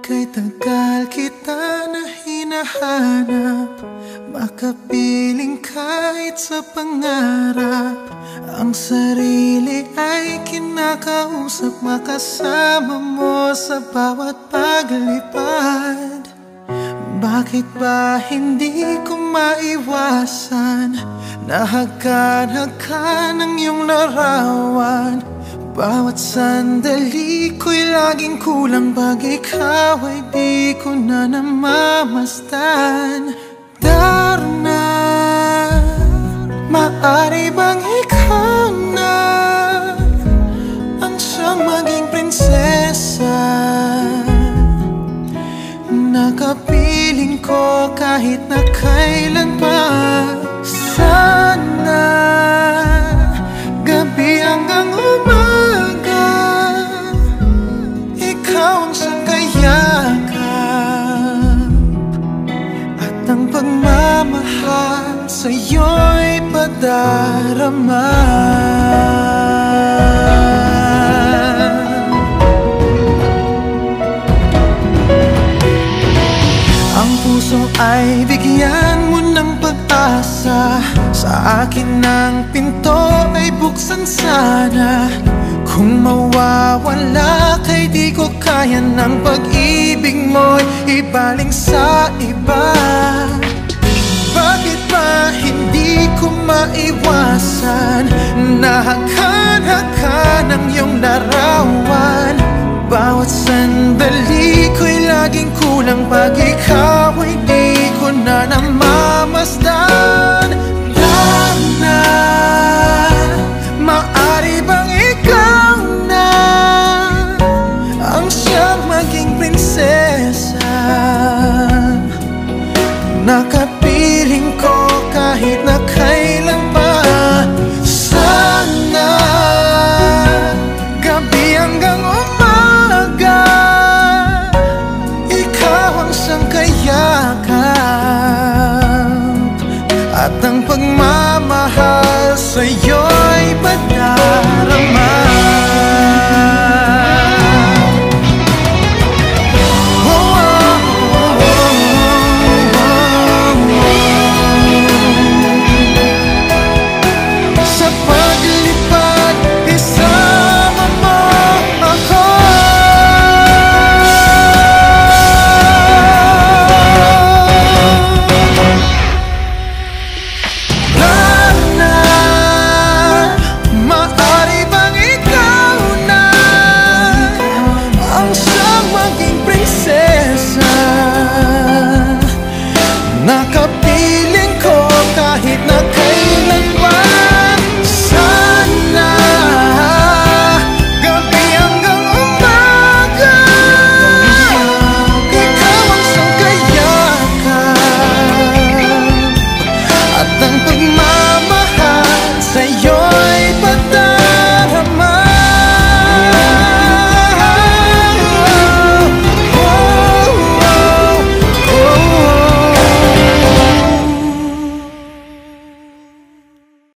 kay tagal kita na hinahanap, makapiling kahit sa pangarap. Ang sarili ay kinakausap, makasama mo sa bawat paglipad. Bakit ba hindi ko maiwasan na hagkan-hagkan ang iyong larawan? Bawat sandali ko'y laging kulang pag ikaw ay di ko na namamasdan. Darna, maaari bang ikaw na ang siyang maging prinsesa? Nakapiling ko kahit na kailan pa. Sana gabi hanggang umaga ikaw ang siyang kayakap, at ang pagmamahal sa'yo'y padarama. Ang puso ay bigyan mo ng pag-asa, sa akin ang pinto ay buksan sana. Kung mawawala kay di ko kaya ng pag-ibig mo'y ibaling sa iba. Bakit ba hindi ko maiwasan na hagkan-hagkan ang iyong larawan? Bawat sandali ko'y laging kulang pag ikaw ay di ko na namamasdan. Darna, maaari bang ikaw na ang siyang maging prinsesa? Nakapiling ko kahit na kailan pa. Sana gabi hanggang umaga ikaw ang siyang kayakap, at ang pagmamahal sa'yo'y padarama.